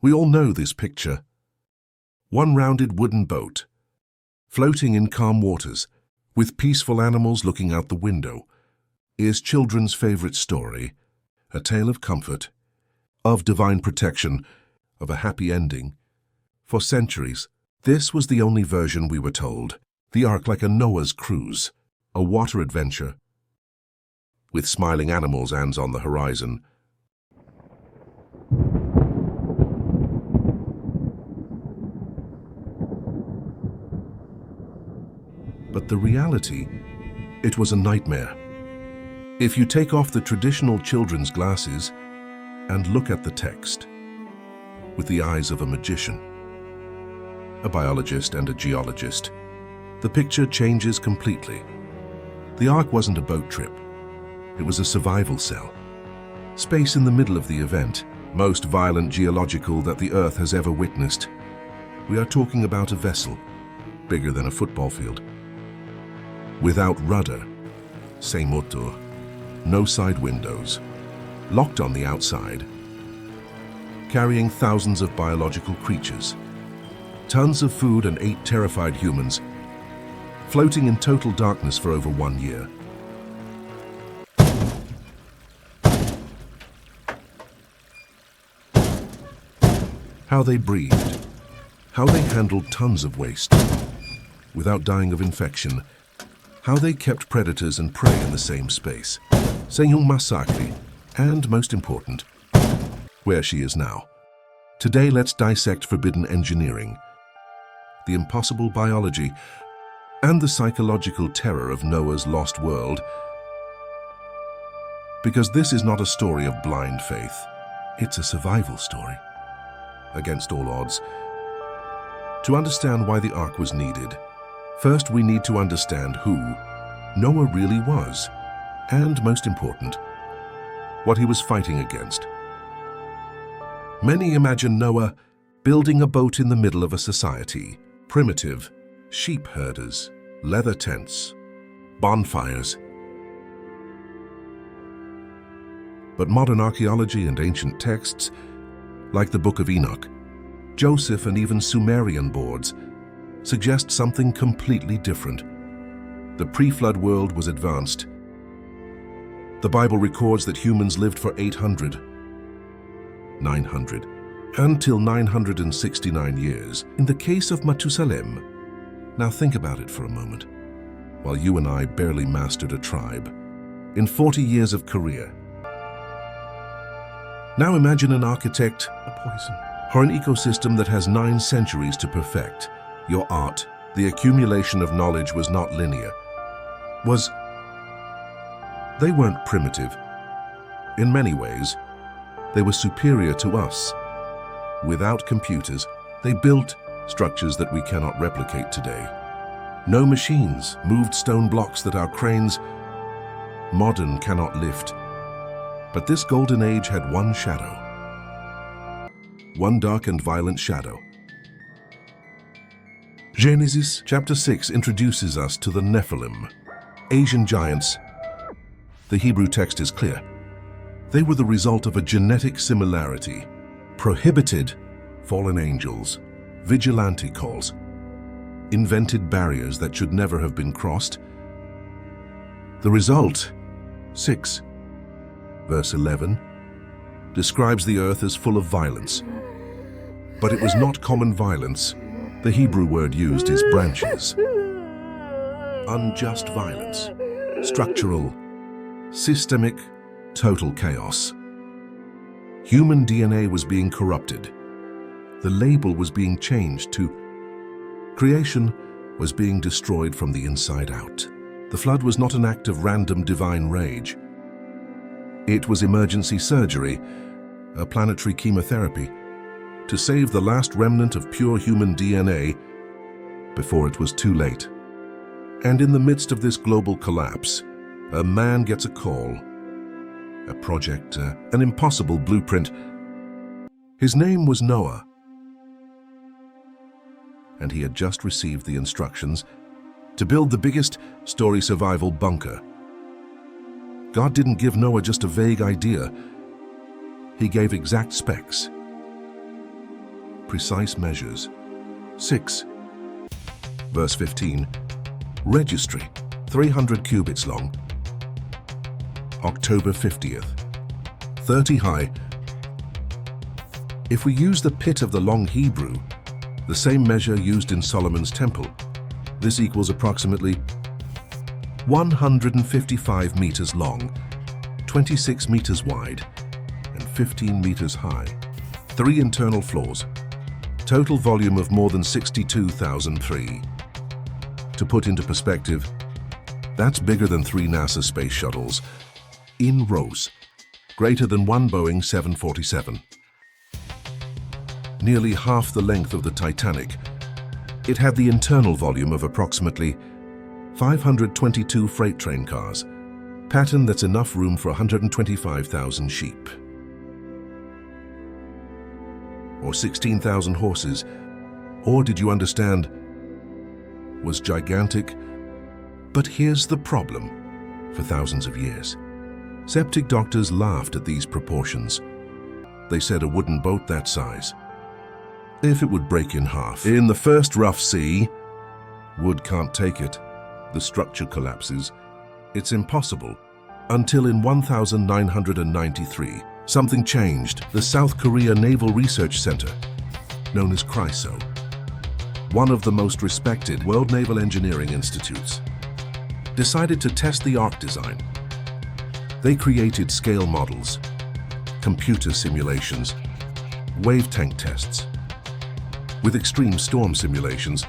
We all know this picture. One rounded wooden boat, floating in calm waters, with peaceful animals looking out the window, is children's favorite story, a tale of comfort, of divine protection, of a happy ending. For centuries, this was the only version we were told. The Ark like a Noah's cruise, a water adventure, with smiling animals and on the horizon. But the reality, it was a nightmare. If you take off the traditional children's glasses and look at the text with the eyes of a magician, a biologist and a geologist, the picture changes completely. The Ark wasn't a boat trip. It was a survival cell. Space in the middle of the event, most violent geological that the Earth has ever witnessed. We are talking about a vessel, bigger than a football field. Without rudder, sem motor, no side windows, locked on the outside, carrying thousands of biological creatures, tons of food and 8 terrified humans, floating in total darkness for over 1 year. How they breathed, how they handled tons of waste without dying of infection, how they kept predators and prey in the same space, sem massacre, and most important, where she is now. Today let's dissect forbidden engineering, the impossible biology, and the psychological terror of Noah's lost world. Because this is not a story of blind faith, it's a survival story, against all odds. To understand why the Ark was needed, first we need to understand who Noah really was, and most important, what he was fighting against. Many imagine Noah building a boat in the middle of a society, primitive, sheep herders, leather tents, bonfires. But modern archaeology and ancient texts, like the Book of Enoch, Joseph, and even Sumerian boards, suggest something completely different. The pre-flood world was advanced. The Bible records that humans lived for 900, until 969 years. In the case of Methuselah, now think about it for a moment. While you and I barely mastered a tribe, in 40 years of career. Now imagine an architect, a poison, or an ecosystem that has 9 centuries to perfect. Your art, the accumulation of knowledge, was not linear. They weren't primitive. In many ways, they were superior to us. Without computers, they built structures that we cannot replicate today. No machines moved stone blocks that our cranes modern cannot lift. But this golden age had one shadow. One dark and violent shadow. Genesis chapter 6 introduces us to the Nephilim, Asian giants. The Hebrew text is clear. They were the result of a genetic similarity. Prohibited fallen angels, vigilante calls, invented barriers that should never have been crossed. The result, 6, verse 11, describes the earth as full of violence. But it was not common violence. The Hebrew word used is branches. Unjust violence, structural, systemic, total chaos. Human DNA was being corrupted. The label was being changed to creation was being destroyed from the inside out. The flood was not an act of random divine rage. It was emergency surgery, a planetary chemotherapy, to save the last remnant of pure human DNA before it was too late. And in the midst of this global collapse, a man gets a call, a project, an impossible blueprint. His name was Noah, and he had just received the instructions to build the biggest story survival bunker. God didn't give Noah just a vague idea. He gave exact specs. precise measures. 6. Verse 15. Registry, 300 cubits long. October 50th. 30 high. If we use the pit of the long Hebrew, the same measure used in Solomon's temple, this equals approximately 155 meters long, 26 meters wide, and 15 meters high. 3 internal floors. Total volume of more than 62,003. To put into perspective, that's bigger than 3 NASA space shuttles, in rows, greater than 1 Boeing 747. Nearly half the length of the Titanic, it had the internal volume of approximately 522 freight train cars, pattern that's enough room for 125,000 sheep. Or 16,000 horses, or did you understand, was gigantic. But here's the problem. For thousands of years, septic doctors laughed at these proportions. They said a wooden boat that size, if it would break in half in the first rough sea, wood can't take it. The structure collapses. It's impossible. Until in 1993, something changed. The South Korea Naval Research Center, known as CRISO, one of the most respected world naval engineering institutes, decided to test the Ark design. They created scale models, computer simulations, wave tank tests, with extreme storm simulations.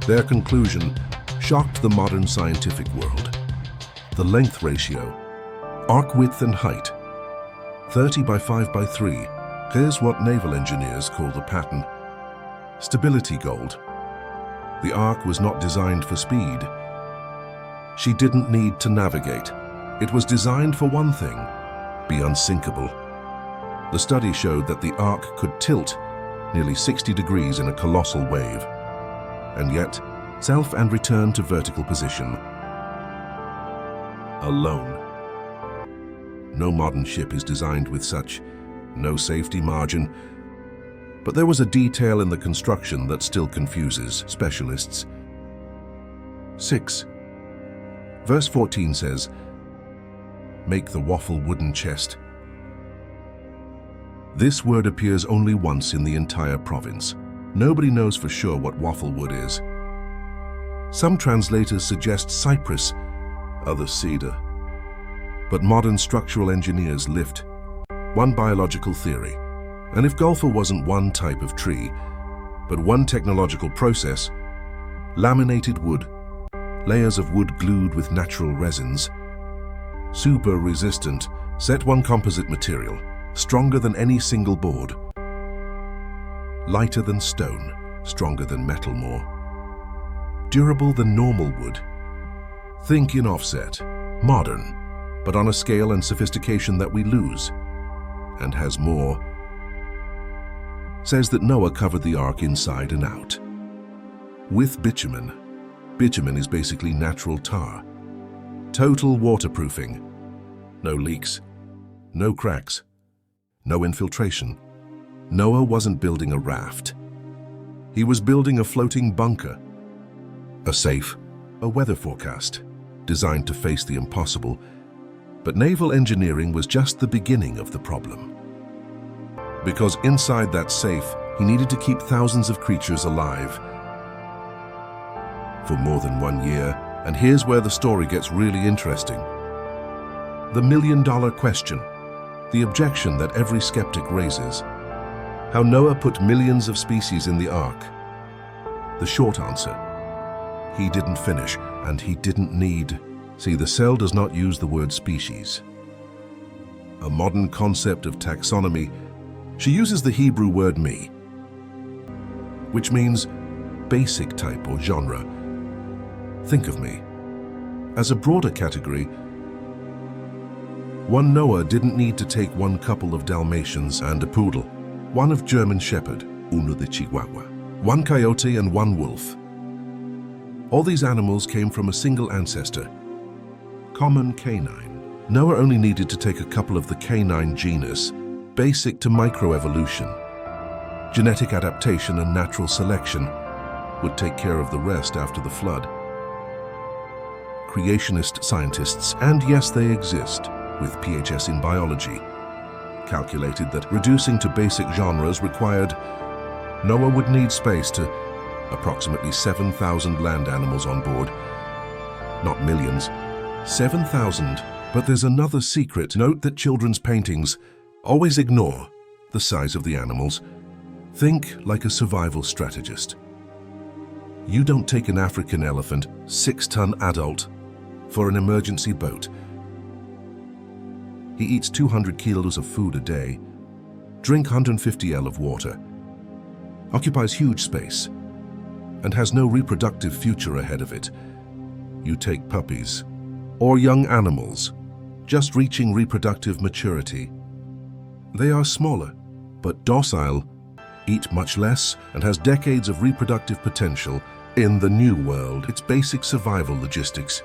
Their conclusion shocked the modern scientific world. The length ratio, arc width and height, 30 by 5 by 3. Here's what naval engineers call the pattern. Stability gold. The Ark was not designed for speed. She didn't need to navigate. It was designed for one thing, be unsinkable. The study showed that the Ark could tilt nearly 60 degrees in a colossal wave, and yet self and return to vertical position. Alone. No modern ship is designed with such no safety margin, but there was a detail in the construction that still confuses specialists. 6. Verse 14 says, make the waffle wooden chest. This word appears only once in the entire province. Nobody knows for sure what waffle wood is. Some translators suggest cypress, others cedar. But modern structural engineers lift one biological theory. And if Gopher wasn't one type of tree, but one technological process, laminated wood, layers of wood glued with natural resins, super resistant, set one composite material, stronger than any single board, lighter than stone, stronger than metal more, durable than normal wood. Think in offset, modern, but on a scale and sophistication that we lose, and has more. Says that Noah covered the ark inside and out with bitumen. Bitumen is basically natural tar. Total waterproofing. No leaks, no cracks, no infiltration. Noah wasn't building a raft. He was building a floating bunker, a safe, a weather forecast, designed to face the impossible. But naval engineering was just the beginning of the problem. Because inside that safe, he needed to keep thousands of creatures alive for more than 1 year. And here's where the story gets really interesting. The million-dollar question, the objection that every skeptic raises. How Noah put millions of species in the ark. The short answer, he didn't finish, and he didn't need. See, the cell does not use the word species. A modern concept of taxonomy, she uses the Hebrew word me, which means basic type or genre. Think of me as a broader category. One Noah didn't need to take one couple of Dalmatians and a poodle, one of German Shepherd, uno de Chihuahua, one coyote and one wolf. All these animals came from a single ancestor, common canine. Noah only needed to take a couple of the canine genus, basic to microevolution. Genetic adaptation and natural selection would take care of the rest after the flood. Creationist scientists, and yes, they exist, with PhDs in biology, calculated that reducing to basic genres required Noah would need space to approximately 7,000 land animals on board. Not millions. 7,000. But there's another secret. Note that children's paintings always ignore the size of the animals. Think like a survival strategist. You don't take an African elephant, 6-ton adult, for an emergency boat. He eats 200 kilos of food a day, drink 150 L of water, occupies huge space, and has no reproductive future ahead of it. You take puppies, or young animals, just reaching reproductive maturity. They are smaller, but docile, eat much less, and has decades of reproductive potential. In the new world, it's basic survival logistics.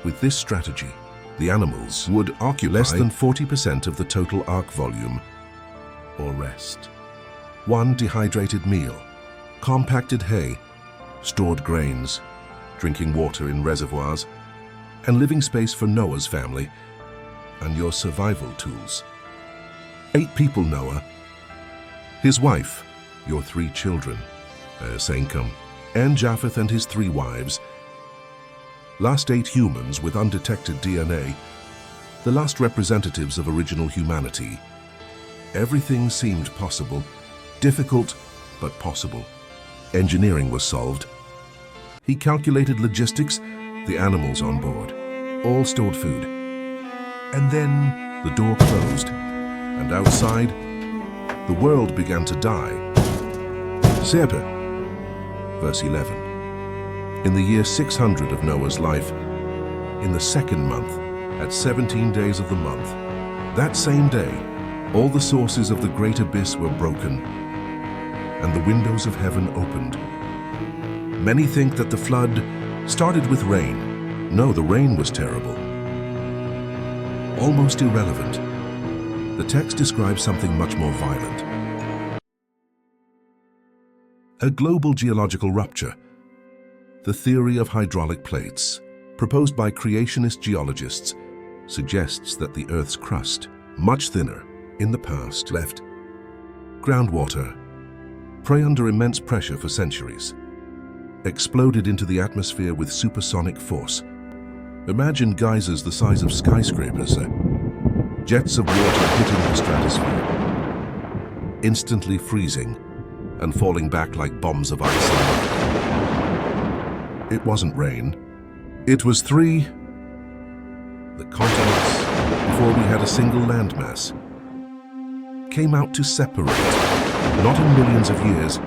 With this strategy, the animals would occupy less than 40% of the total ark volume, or rest. One dehydrated meal, compacted hay, stored grains, drinking water in reservoirs, and living space for Noah's family and your survival tools. 8 people, Noah, his wife, your 3 children, Senkum, and Japheth and his 3 wives, last 8 humans with undetected DNA, the last representatives of original humanity. Everything seemed possible, difficult, but possible. Engineering was solved. He calculated logistics, the animals on board, all stored food. And then the door closed, and outside, the world began to die. Seba, verse 11. In the year 600 of Noah's life, in the 2nd month, at 17 days of the month, that same day, all the sources of the great abyss were broken, and the windows of heaven opened. Many think that the flood started with rain. No, the rain was terrible. Almost irrelevant. The text describes something much more violent. A global geological rupture. The theory of hydraulic plates, proposed by creationist geologists, suggests that the Earth's crust, much thinner in the past, left groundwater, prey under immense pressure for centuries, exploded into the atmosphere with supersonic force. Imagine geysers the size of skyscrapers, jets of water hitting the stratosphere, instantly freezing and falling back like bombs of ice and mud. It wasn't rain. It was 3, the continents, before we had a single landmass, came out to separate, not in millions of years,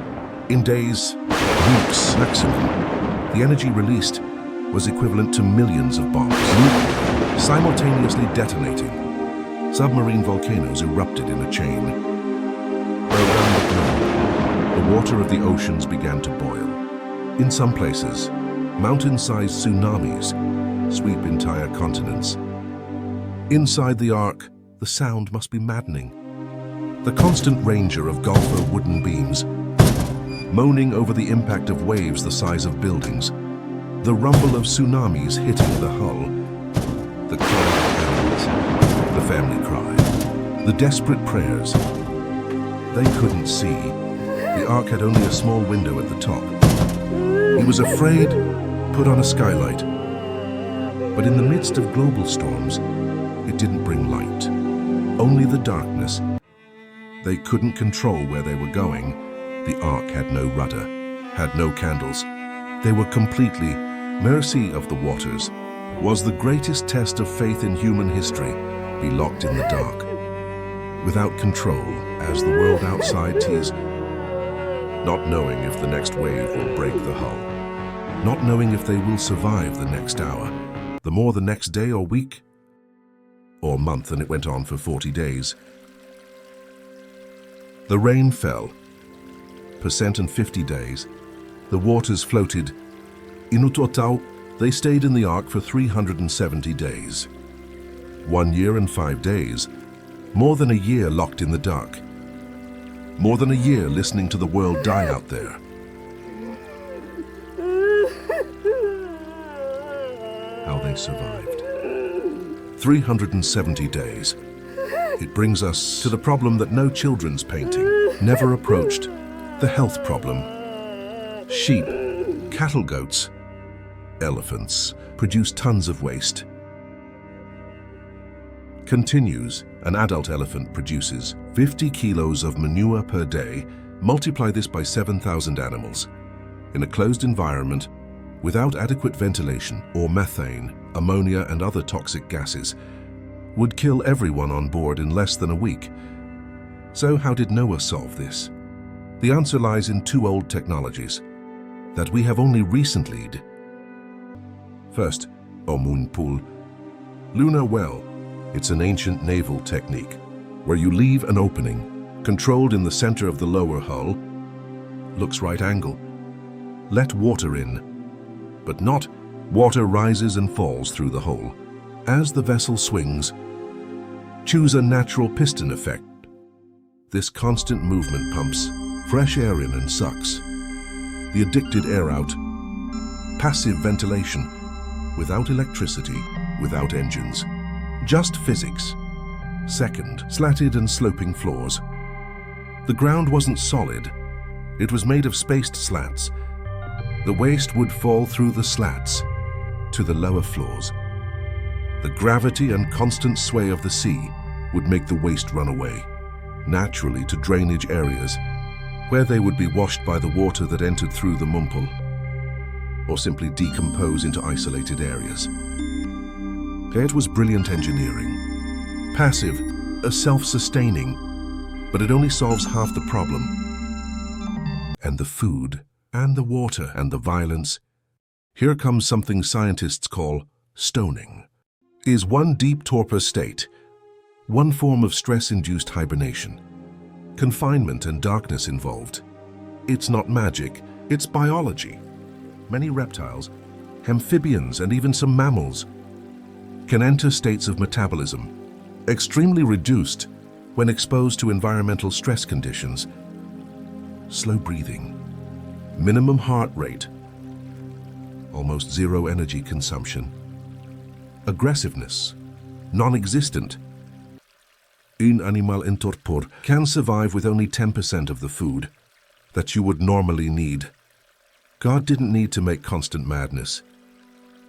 in days, weeks maximum. The energy released was equivalent to millions of bombs, simultaneously detonating. Submarine volcanoes erupted in a chain. Around the globe, the water of the oceans began to boil. In some places, mountain-sized tsunamis sweep entire continents. Inside the Ark, the sound must be maddening. The constant ranger of Gopher wooden beams, moaning over the impact of waves the size of buildings, the rumble of tsunamis hitting the hull, the cry of animals, the family cry, the desperate prayers. They couldn't see. The Ark had only a small window at the top. He was afraid, put on a skylight. But in the midst of global storms, it didn't bring light, only the darkness. They couldn't control where they were going. The Ark had no rudder, had no candles. They were completely mercy of the waters. Was the greatest test of faith in human history, be locked in the dark, without control as the world outside teased, not knowing if the next wave will break the hull, not knowing if they will survive the next hour, the more the next day or week or month, and it went on for 40 days. The rain fell, percent and 50 days. The waters floated. In total, they stayed in the Ark for 370 days. 1 year and 5 days, more than a year locked in the dark. More than a year listening to the world die out there. How they survived. 370 days. It brings us to the problem that no children's painting never approached, the health problem. Sheep, cattle, goats, elephants produce tons of waste. Continues, an adult elephant produces 50 kilos of manure per day. Multiply this by 7,000 animals. In a closed environment, without adequate ventilation or methane, ammonia and other toxic gases, would kill everyone on board in less than a week. So how did Noah solve this? The answer lies in two old technologies that we have only recently. First, Omunpul, lunar well. It's an ancient naval technique where you leave an opening, controlled in the center of the lower hull, looks right angle. Let water in, but not water rises and falls through the hole. As the vessel swings, choose a natural piston effect. This constant movement pumps fresh air in and sucks the addicted air out. Passive ventilation, without electricity, without engines, just physics. Second, slatted and sloping floors. The ground wasn't solid. It was made of spaced slats. The waste would fall through the slats to the lower floors. The gravity and constant sway of the sea would make the waste run away, naturally to drainage areas, where they would be washed by the water that entered through the mumpul, or simply decompose into isolated areas. It was brilliant engineering. Passive, self-sustaining, but it only solves half the problem. And the food, and the water, and the violence. Here comes something scientists call stoning. Is one deep torpor state, one form of stress-induced hibernation. Confinement and darkness involved. It's not magic, it's biology. Many reptiles, amphibians, and even some mammals can enter states of metabolism, extremely reduced when exposed to environmental stress conditions. Slow breathing, minimum heart rate, almost zero energy consumption. Aggressiveness, non-existent. Un animal en torpor can survive with only 10% of the food that you would normally need. God didn't need to make constant madness.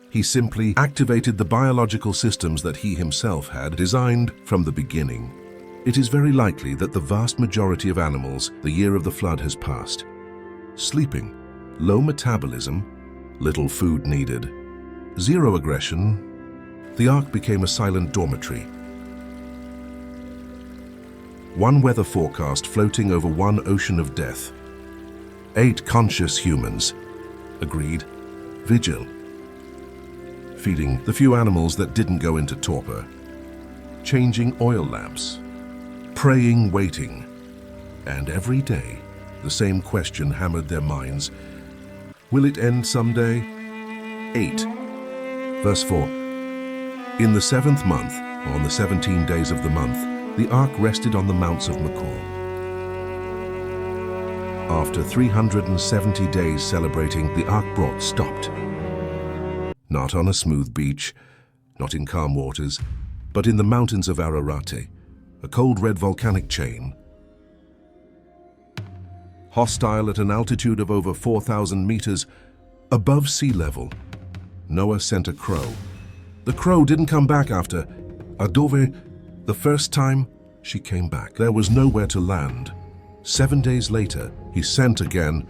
He simply activated the biological systems that he himself had designed from the beginning. It is very likely that the vast majority of animals, the year of the flood has passed. Sleeping, low metabolism, little food needed, zero aggression. The ark became a silent dormitory. One weather forecast floating over one ocean of death. 8 conscious humans. Agreed. Vigil. Feeding the few animals that didn't go into torpor. Changing oil lamps. Praying, waiting. And every day, the same question hammered their minds. Will it end someday? 8. Verse 4. In the 7th month, on the 17 days of the month, the ark rested on the mounts of Makor. After 370 days celebrating, the ark brought stopped. Not on a smooth beach, not in calm waters, but in the mountains of Ararat, a cold red volcanic chain. Hostile at an altitude of over 4,000 meters above sea level, Noah sent a crow. The crow didn't come back after Adove. The first time, she came back. There was nowhere to land. 7 days later, he sent again.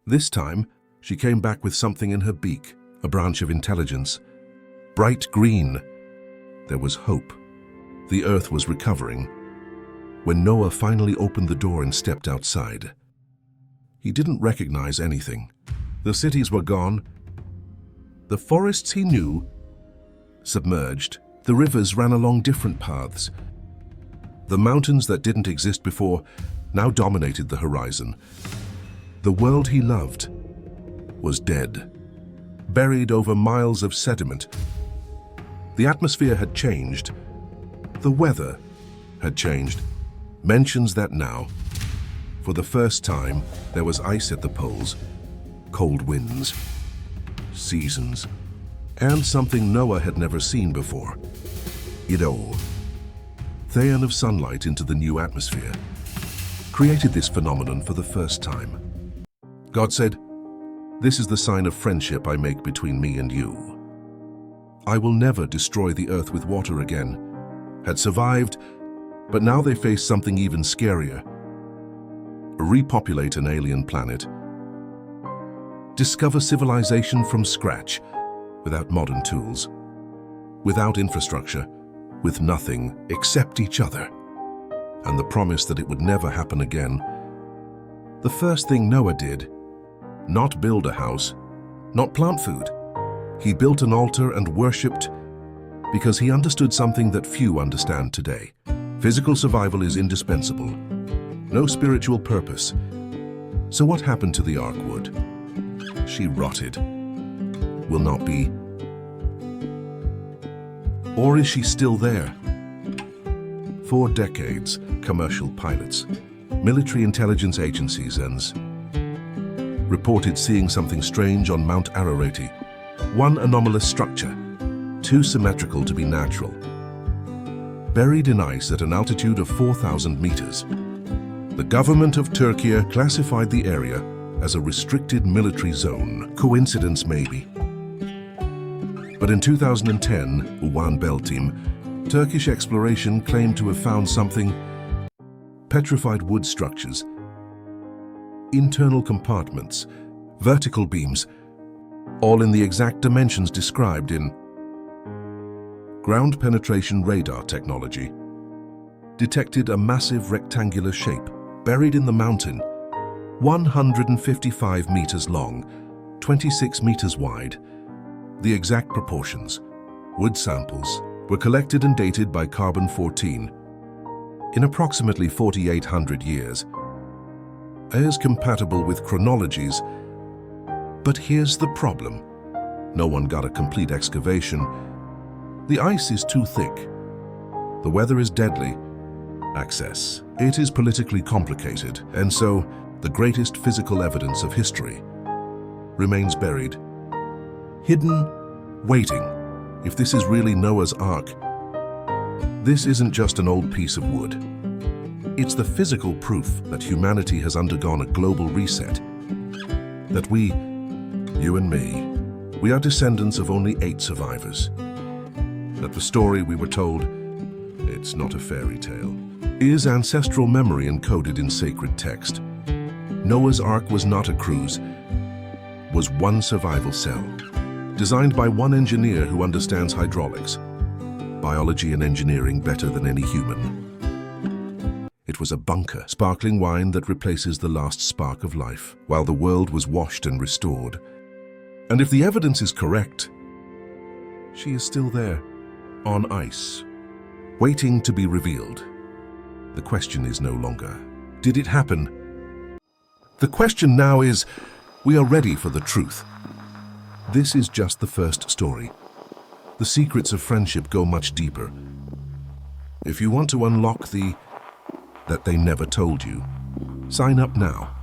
This time, she came back with something in her beak, a branch of intelligence. Bright green. There was hope. The earth was recovering. When Noah finally opened the door and stepped outside, he didn't recognize anything. The cities were gone. The forests he knew, submerged. The rivers ran along different paths. The mountains that didn't exist before now dominated the horizon. The world he loved was dead, buried over miles of sediment. The atmosphere had changed. The weather had changed. Mentions that now. For the first time, there was ice at the poles, cold winds, seasons, and something Noah had never seen before. Theon of sunlight into the new atmosphere created this phenomenon for the first time. God said, "This is the sign of friendship I make between me and you. I will never destroy the earth with water again." Had survived, but now they face something even scarier. Repopulate an alien planet. Discover civilization from scratch, without modern tools, without infrastructure, with nothing except each other, and the promise that it would never happen again. The first thing Noah did, not build a house, not plant food. He built an altar and worshipped because he understood something that few understand today. Physical survival is indispensable, no spiritual purpose. So what happened to the Ark wood? She rotted. Will not be. Or is she still there? For decades, commercial pilots, military intelligence agencies, and reported seeing something strange on Mount Ararat. One anomalous structure, too symmetrical to be natural. Buried in ice at an altitude of 4,000 meters. The government of Turkey classified the area as a restricted military zone. Coincidence, maybe. But in 2010, Uwan Bell team, Turkish exploration claimed to have found something: petrified wood structures, internal compartments, vertical beams, all in the exact dimensions described in ground penetration radar technology. Detected a massive rectangular shape buried in the mountain, 155 meters long, 26 meters wide. The exact proportions, wood samples, were collected and dated by carbon-14 in approximately 4,800 years, as compatible with chronologies. But here's the problem. No one got a complete excavation. The ice is too thick. The weather is deadly. Access. It is politically complicated, and so the greatest physical evidence of history remains buried. Hidden, waiting. If this is really Noah's Ark, this isn't just an old piece of wood. It's the physical proof that humanity has undergone a global reset. That we, you and me, we are descendants of only 8 survivors. That the story we were told, it's not a fairy tale, is ancestral memory encoded in sacred text. Noah's Ark was not a cruise, was one survival cell, designed by one engineer who understands hydraulics, biology and engineering better than any human. It was a bunker, sparkling wine that replaces the last spark of life, while the world was washed and restored. And if the evidence is correct, she is still there, on ice, waiting to be revealed. The question is no longer, did it happen? The question now is, we are ready for the truth. This is just the first story. The secrets of friendship go much deeper. If you want to unlock that they never told you, sign up now.